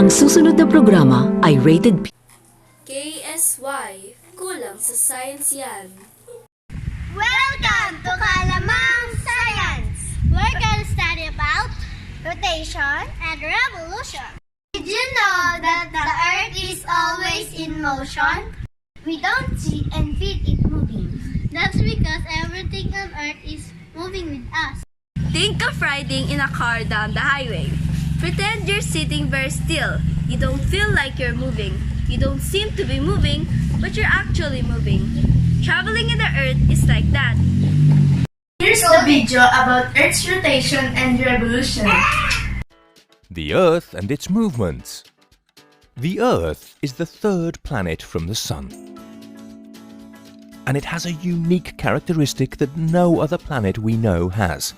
Ang susunod na programa ay rated P. KSY, kulang sa science yan. Welcome to Kalamang Science! We're going to study about rotation and revolution. Did you know that the Earth is always in motion? We don't see and feel it moving. That's because everything on Earth is moving with us. Think of riding in a car down the highway. Pretend you're sitting very still. You don't feel like you're moving. You don't seem to be moving, but you're actually moving. Traveling in the Earth is like that. Here's the video about Earth's rotation and revolution. The Earth and its movements. The Earth is the third planet from the Sun. And it has a unique characteristic that no other planet we know has.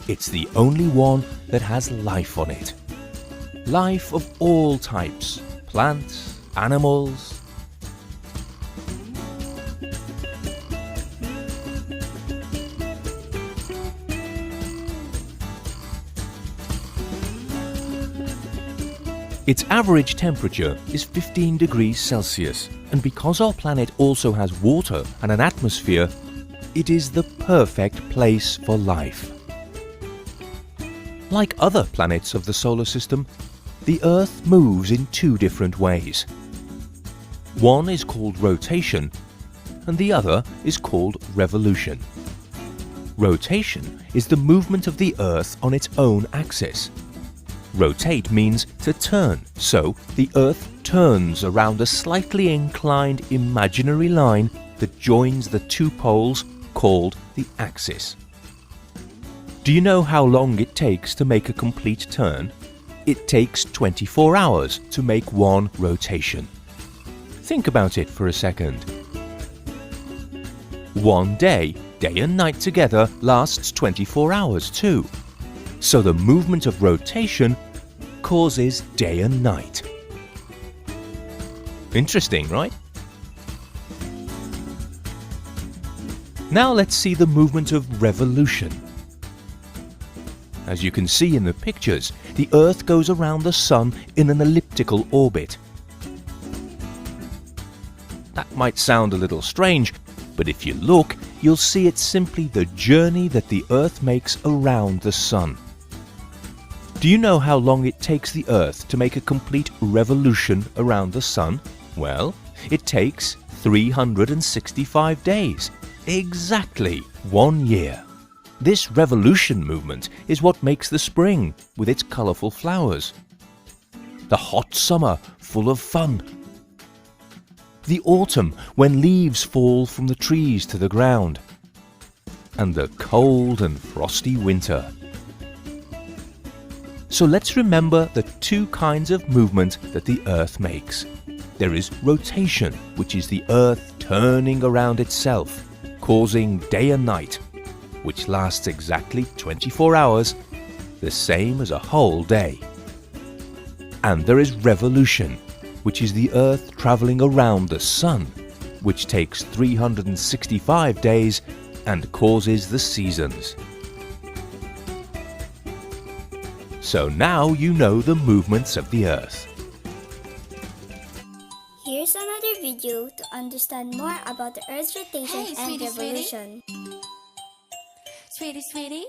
It's the only one that has life on it. Life of all types, plants, animals. Its average temperature is 15 degrees Celsius, and because our planet also has water and an atmosphere, it is the perfect place for life. Like other planets of the solar system, the Earth moves in two different ways. One is called rotation, and the other is called revolution. Rotation is the movement of the Earth on its own axis. Rotate means to turn, so the Earth turns around a slightly inclined imaginary line that joins the two poles called the axis. Do you know how long it takes to make a complete turn? It takes 24 hours to make one rotation. Think about it for a second. One day and night together, lasts 24 hours too. So the movement of rotation causes day and night. Interesting, right? Now let's see the movement of revolution. As you can see in the pictures, the Earth goes around the Sun in an elliptical orbit. That might sound a little strange, but if you look, you'll see it's simply the journey that the Earth makes around the Sun. Do you know how long it takes the Earth to make a complete revolution around the Sun? Well, it takes 365 days. Exactly 1 year. This revolution movement is what makes the spring with its colourful flowers, the hot summer full of fun, the autumn when leaves fall from the trees to the ground, and the cold and frosty winter. So let's remember the two kinds of movement that the Earth makes. There is rotation, which is the Earth turning around itself, causing day and night, which lasts exactly 24 hours, the same as a whole day. And there is revolution, which is the Earth travelling around the Sun, which takes 365 days and causes the seasons. So now you know the movements of the Earth. Here's another video to understand more about the Earth's rotation and sweetie, revolution. Sweetie, sweetie.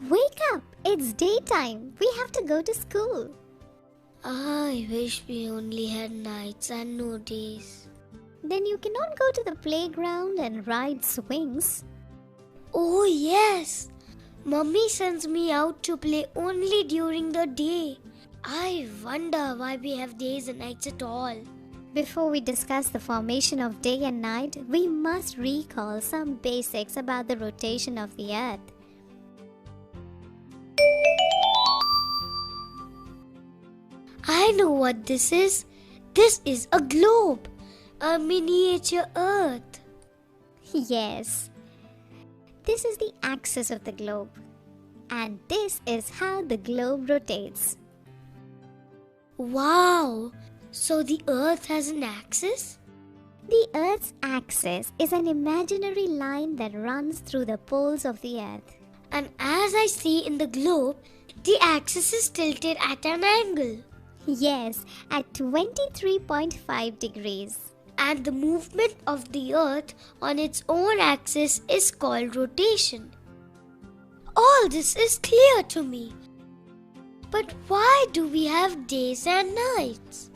Wake up! It's daytime. We have to go to school. I wish we only had nights and no days. Then you cannot go to the playground and ride swings. Oh yes! Mummy sends me out to play only during the day. I wonder why we have days and nights at all. Before we discuss the formation of day and night, we must recall some basics about the rotation of the Earth. I know what this is. This is a globe. A miniature Earth. Yes. This is the axis of the globe. And this is how the globe rotates. Wow! So the Earth has an axis? The Earth's axis is an imaginary line that runs through the poles of the Earth. And as I see in the globe, the axis is tilted at an angle. Yes, at 23.5 degrees. And the movement of the Earth on its own axis is called rotation. All this is clear to me. But why do we have days and nights?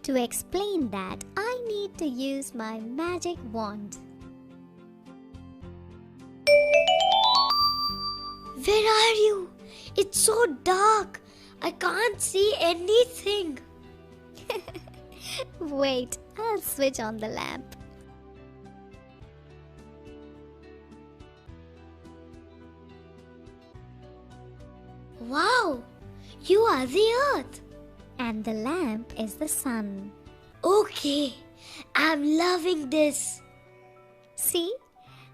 To explain that, I need to use my magic wand. Where are you? It's so dark. I can't see anything. Wait, I'll switch on the lamp. Wow, you are the Earth. And the lamp is the sun. Okay, I'm loving this. See?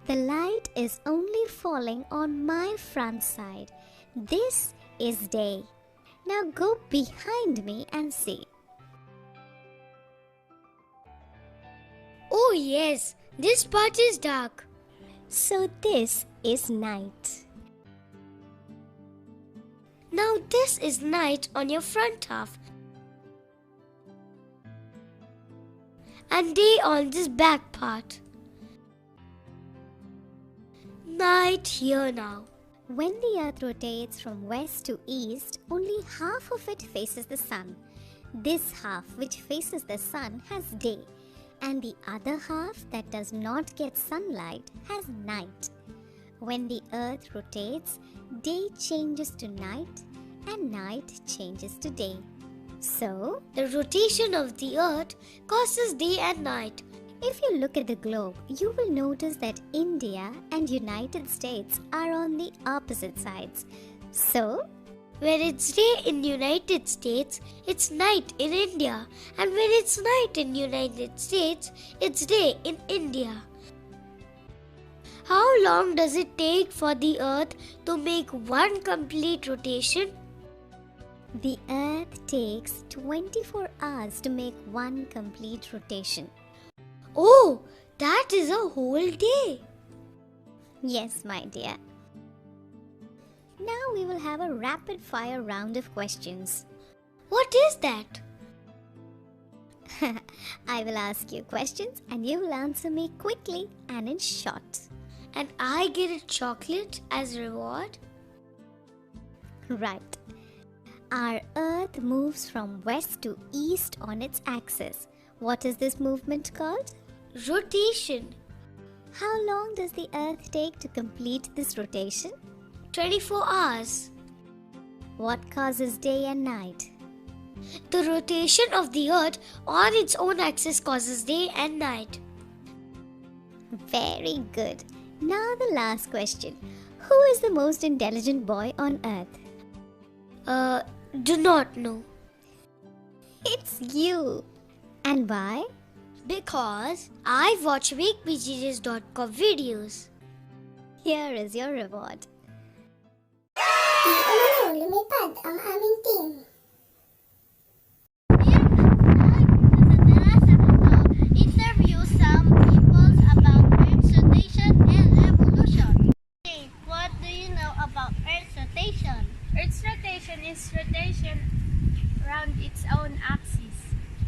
The light is only falling on my front side. This is day. Now go behind me and see. Oh yes, this part is dark. So this is night. Now this is night on your front half. And day on this back part. Night here now. When the earth rotates from west to east, only half of it faces the sun. This half which faces the sun has day, and the other half that does not get sunlight has night. When the earth rotates, day changes to night and night changes to day. So, the rotation of the earth causes day and night. if you look at the globe, you will notice that India and United States are on the opposite sides. So, When it's day in United States, it's night in India. And when it's night in United States, it's day in India. How long does it take for the earth to make one complete rotation? the earth takes 24 hours to make one complete rotation. Oh, that is a whole day. Yes, my dear. Now we will have a rapid fire round of questions. What is that? I will ask you questions and you will answer me quickly and in short. And I get a chocolate as reward? Right. Our earth moves from west to east on its axis. What is this movement called? Rotation. How long does the earth take to complete this rotation? 24 hours. What causes day and night? The rotation of the earth on its own axis causes day and night. Very good. Now the last question. Who is the most intelligent boy on earth? Do not know. It's you. And why? Because I watch MakeMeGenius.com videos. Here is your reward. Di umano lumipad ang aming team. Interview some people about Earth's rotation and revolution. Hey, what do you know about Earth's rotation? Earth's rotation is rotation around its own axis.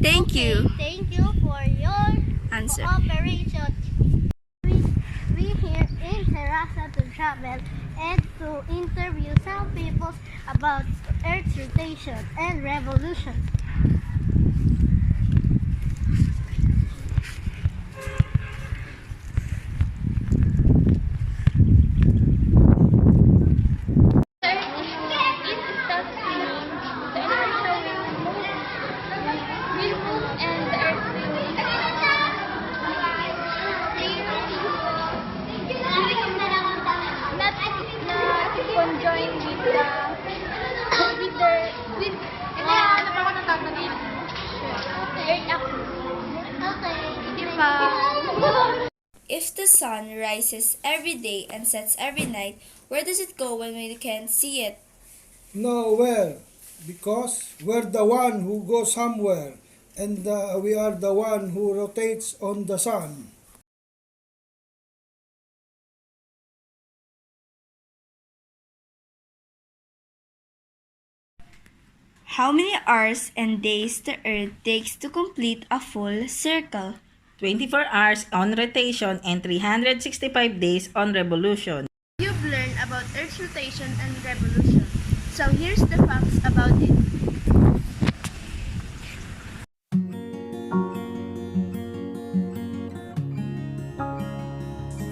Thank you. Thank you for your Answer. cooperation. We here in Terasa to travel and to interview some people about Earth's rotation and revolution. If the sun rises every day and sets every night, where does it go when we can't see it? Nowhere, because we're the one who goes somewhere, and we are the one who rotates on the sun. How many hours and days the Earth takes to complete a full circle? 24 hours on rotation and 365 days on revolution. You've learned about Earth's rotation and revolution. So here's the facts about it.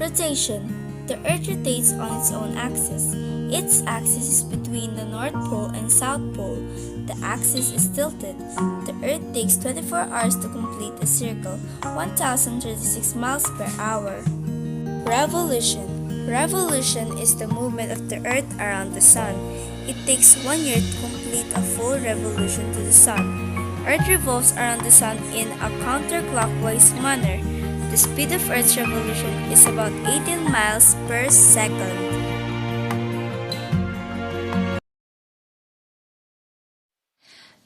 Rotation. The Earth rotates on its own axis. Its axis is between the North Pole and South Pole. The axis is tilted. The Earth takes 24 hours to complete a circle, 1,036 miles per hour. Revolution. Revolution is the movement of the Earth around the Sun. It takes 1 year to complete a full revolution to the Sun. Earth revolves around the Sun in a counterclockwise manner. The speed of Earth's revolution is about 18 miles per second.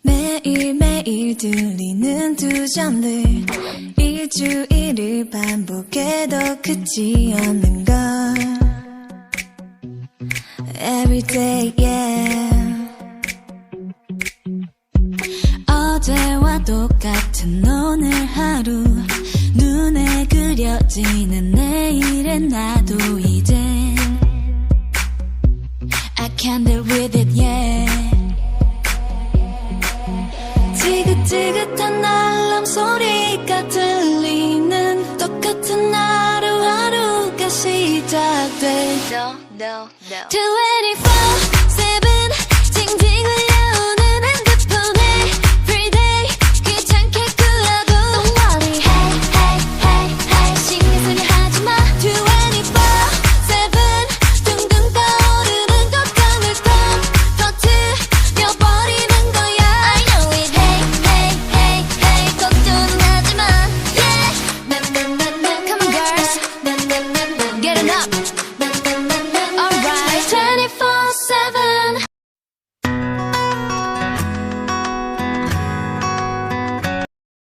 매일매일 들리는 두 점들 일주일을 반복해도 끝이 없는 걸 Everyday yeah 어제와 똑같은 오늘 하루 눈에 그려지는 내일의 나도 이젠 I can't deal with it yeah 지긋지긋한 알람 소리가 들리는 똑같은 하루하루가 시작돼 24